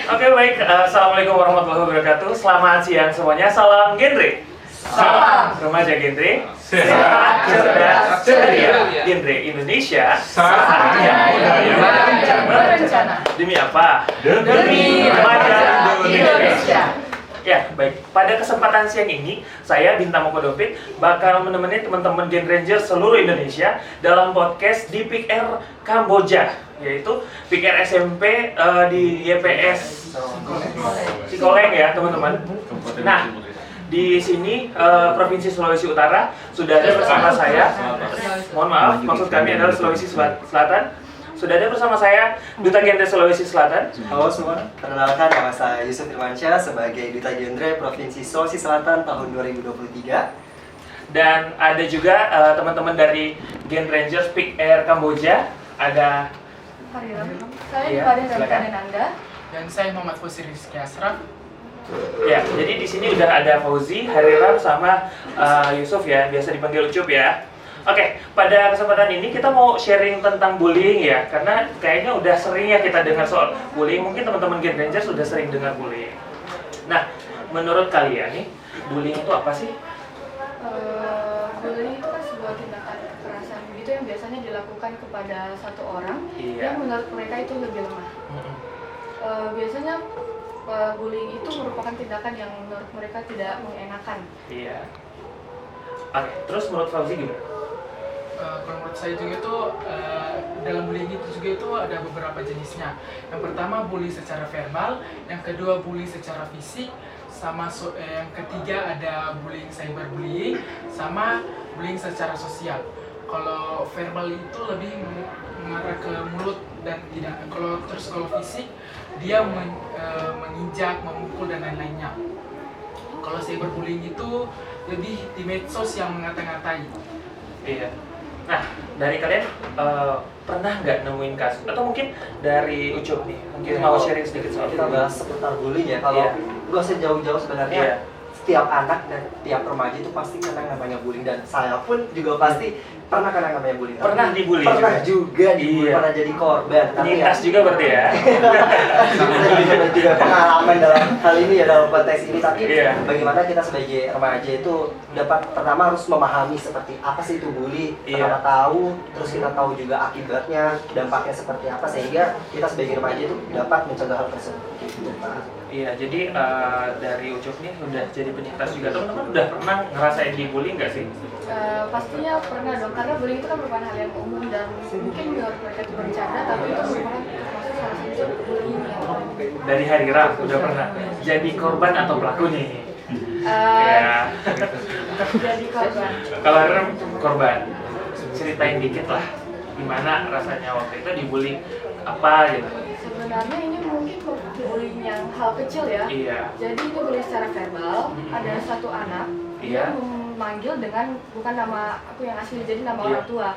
Oke baik, Assalamualaikum warahmatullahi wabarakatuh. Selamat siang semuanya, salam genre. Salam. Remaja genre. Sehat, cerdas, ceria. Genre Indonesia. Saatnya budaya berencana. Demi apa? Demi remaja Indonesia. Ya, baik. Pada kesempatan siang ini, saya Bintang Moko Dopit bakal menemani teman-teman Gen Ranger seluruh Indonesia dalam podcast di Pick Air Kamboja, yaitu Pick Air SMP di YPS Cikoleng ya, teman-teman. Nah, di sini Provinsi Sulawesi Utara sudah ada bersama saya. Mohon maaf, maksud kami adalah Sulawesi Selatan. Sudah ada bersama saya Duta Genre Sulawesi Selatan. Halo semua, perkenalkan nama saya Yusuf Irmansyah sebagai Duta Genre Provinsi Sulawesi Selatan tahun 2023. Dan ada juga teman-teman dari Gen Rangers Pick Air Kamboja. Ada Hariram. Saya Iya, Ibadah dan silakan. Anda. Dan saya Muhammad Fauzi Rizky Asraf. ya, jadi di sini udah ada Fauzi, Hariram sama Yusuf ya, biasa dipanggil Ucup ya. Oke, pada kesempatan ini kita mau sharing tentang bullying ya, karena kayaknya udah sering ya kita dengar soal bullying. Mungkin teman-teman Gen Rangers sudah sering dengar bullying. Nah, menurut kalian nih, bullying itu apa sih? Bullying itu kan sebuah tindakan kekerasan begitu yang biasanya dilakukan kepada satu orang Iya. yang menurut mereka itu lebih lemah. Biasanya bullying itu merupakan tindakan yang menurut mereka tidak mengenakan. Iya. Oke, terus menurut Fauzi gimana? Kalau menurut saya juga itu dalam bullying itu juga itu ada beberapa jenisnya. Yang pertama bully secara verbal, yang kedua bully secara fisik, sama yang ketiga ada bullying cyberbullying, sama bullying secara sosial. Kalau verbal itu lebih mengarah ke mulut dan tidak. Kalau fisik dia menginjak, memukul dan lain-lainnya. Kalau cyberbullying itu lebih di medsos yang mengata-ngatai. Iya. Nah, dari kalian pernah nggak nemuin kasus? Atau mungkin dari Ucup nih, mungkin mau sharing sedikit soal Kita itu? bahas seputar bullying ya. Kalau Iya. nggak usah jauh-jauh sebenarnya, Iya. setiap anak dan tiap remaja itu pasti kena namanya bullying, dan saya pun juga pasti pernah kena namanya bullying. Pernah Tapi dibully pernah juga? juga dibully, Iya. pernah jadi korban. Tapi Penyintas juga berarti ya? kita juga pengalaman dalam hal ini ya, dalam konteks ini. Tapi Iya. bagaimana kita sebagai remaja itu dapat pertama harus memahami seperti apa sih itu bully, Iya. pertama tahu, terus kita tahu juga akibatnya, dampaknya seperti apa, sehingga kita sebagai remaja itu dapat mencegah hal tersebut. Gitu, Pak. Iya, jadi dari Ucup nih udah jadi penyintas juga. Teman-teman udah pernah ngerasain dibully nggak sih? Pastinya pernah dong, karena bullying itu kan merupakan hal yang umum dan mungkin menurut mereka itu bercanda, tapi itu merupakan termasuk salah satu bullying yang Dari Hariram udah pernah jadi korban atau pelaku nih? eh, Ya. jadi korban. Kalau Hariram korban, ceritain dikit lah gimana rasanya waktu itu dibully apa gitu? Sebenarnya ini mungkin bullying yang hal kecil ya. Iya. Jadi ini bullying secara verbal. Ada satu anak Iya. dia memanggil dengan bukan nama aku yang asli, jadi nama Iya. orang tua.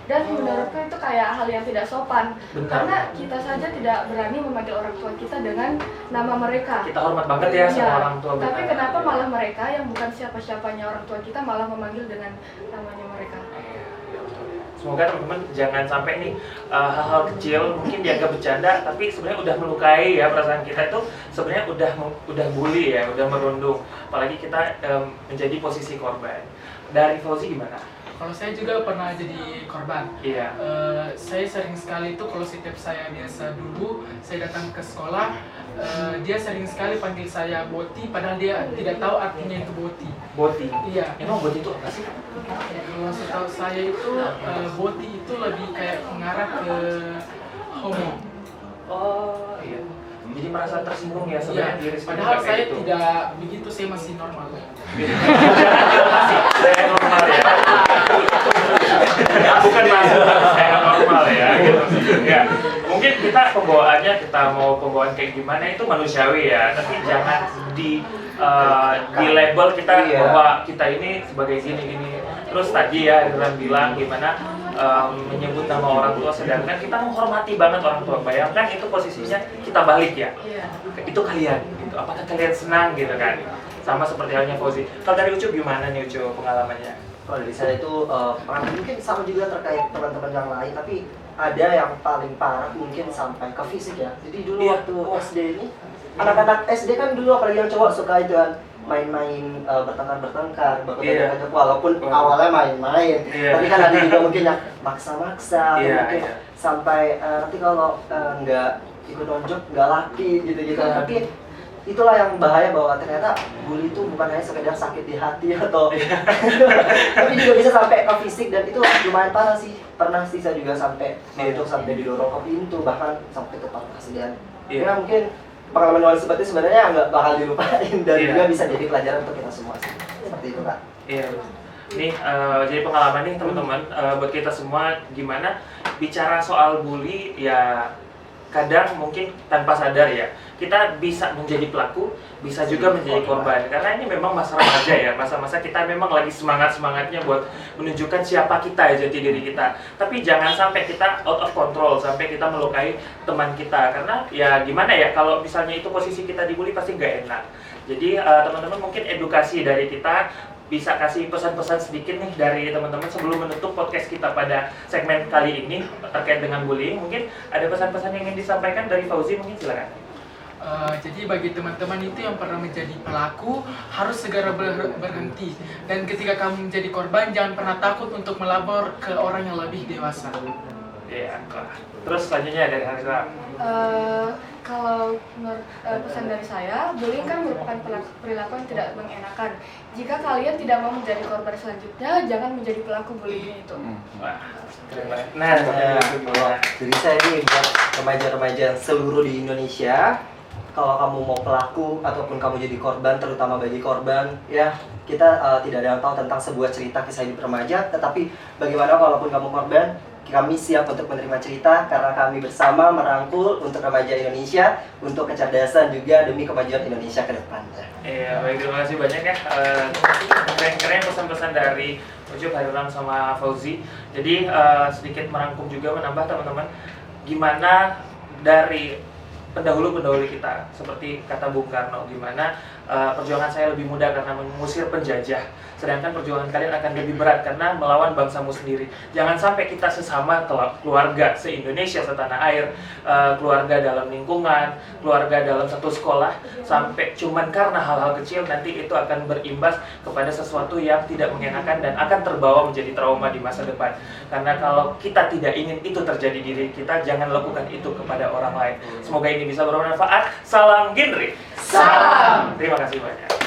Dan menurutku itu kayak hal yang tidak sopan. Bentar. Karena kita saja tidak berani memanggil orang tua kita dengan nama mereka. Kita hormat banget ya sama Iya. orang tua. Tapi benar. kenapa malah mereka yang bukan siapa-siapanya orang tua kita malah memanggil dengan namanya mereka? Iya, betul. Semoga teman-teman jangan sampai nih hal-hal kecil mungkin dianggap bercanda, tapi sebenarnya udah melukai ya perasaan kita itu, sebenarnya udah bully ya, udah merundung. Apalagi kita menjadi posisi korban. Dari Fauzi gimana? Kalau saya juga pernah jadi korban. Iya. Saya sering sekali itu kalau setiap saya biasa dulu saya datang ke sekolah, dia sering sekali panggil saya Boti, padahal dia tidak tahu artinya itu Boti. Boti. Iya. Emang Boti itu apa sih? Kalau setahu saya itu Boti itu lebih kayak mengarah ke homo. Oh iya. Jadi merasa tersinggung ya sebenarnya Iya. diri sendiri. Padahal kayak saya gitu. tidak begitu, saya masih normal. Saya normal ya. Bukan masuk saya normal ya gitu. Ya. Mungkin kita mau pembawaan kayak gimana itu manusiawi ya, tapi jangan di label kita Iya. bahwa kita ini sebagai gini. Terus tadi ya Ridwan bilang gimana menyebut nama orang tua, sedangkan kita menghormati banget orang tua. Bayangkan itu posisinya kita balik ya. Iya. Itu kalian gitu. Apakah kalian senang gitu kan? Sama seperti halnya Fauzi. Kalau dari Ucup gimana nih Ucup pengalamannya? Kalau dari saya itu pengalaman mungkin sama juga terkait teman-teman yang lain, tapi ada yang paling parah mungkin sampai ke fisik ya. Jadi dulu Iya. waktu SD ini anak-anak SD kan dulu apalagi yang cowok suka itu kan main-main bertengkar Iya. walaupun awalnya main-main, Iya. tapi kan ada juga mungkin yang maksa-maksa, atau Iya, mungkin iya. sampai nanti kalau nggak ikut nonjok nggak laki gitu-gitu. Tapi itulah yang bahaya, bahwa ternyata bully itu bukan hanya sekedar sakit di hati atau tapi juga bisa sampai ke fisik, dan itu lumayan parah sih. Pernah sih saya juga sampai nonjok, sampai didorong ke pintu, bahkan sampai ke pangkas. Dan Iya. ya mungkin pengalaman awal seperti itu sebenarnya nggak bakal dilupain, dan Iya. juga bisa jadi pelajaran untuk kita semua sih. Seperti itu Kak. Iya. Nih jadi pengalaman nih teman-teman buat kita semua, gimana bicara soal bully ya, kadang mungkin tanpa sadar ya kita bisa menjadi pelaku, bisa juga menjadi korban, karena ini memang masa remaja ya, masa-masa kita memang lagi semangatnya buat menunjukkan siapa kita ya, jati diri kita. Tapi jangan sampai kita out of control, sampai kita melukai teman kita, karena ya gimana ya, kalau misalnya itu posisi kita dibully pasti nggak enak. Jadi teman-teman mungkin edukasi dari kita, bisa kasih pesan-pesan sedikit nih dari teman-teman sebelum menutup podcast kita pada segmen kali ini terkait dengan bullying. Mungkin ada pesan-pesan yang ingin disampaikan dari Fauzi, mungkin silakan. Jadi bagi teman-teman itu yang pernah menjadi pelaku harus segera berhenti, dan ketika kamu menjadi korban jangan pernah takut untuk melapor ke orang yang lebih dewasa. Iya, terus selanjutnya dari Harisra. Kalau menurut pesan dari saya, bullying kan merupakan perilaku yang tidak mengenakan. Jika kalian tidak mau menjadi korban selanjutnya, jangan menjadi pelaku bullying itu. Wah, keren banget. Nah, Jadi saya ini buat remaja-remaja seluruh di Indonesia, kalau kamu mau pelaku ataupun kamu jadi korban, terutama bagi korban, ya kita tidak ada yang tahu tentang sebuah cerita kisah hidup remaja, tetapi bagaimana kalaupun kamu korban, kami siap untuk menerima cerita, karena kami bersama merangkul untuk remaja Indonesia, untuk kecerdasan juga demi kemajuan Indonesia ke depannya. Iya, baik, terima kasih banyak ya. Keren-keren pesan-pesan dari Ujub, Hariram, sama Fauzi. Jadi sedikit merangkum juga, menambah teman-teman, gimana dari pendahulu-pendahulu kita, seperti kata Bung Karno, gimana perjuangan saya lebih mudah karena mengusir penjajah, sedangkan perjuangan kalian akan lebih berat karena melawan bangsamu sendiri. Jangan sampai kita sesama keluarga se-Indonesia, setanah air, keluarga dalam lingkungan, keluarga dalam satu sekolah, sampai cuman karena hal-hal kecil nanti itu akan berimbas kepada sesuatu yang tidak mengenakan dan akan terbawa menjadi trauma di masa depan. Karena kalau kita tidak ingin itu terjadi di diri kita, jangan lakukan itu kepada orang lain. Semoga ini bisa bermanfaat. Salam genre. Salam. Terima kasih banyak.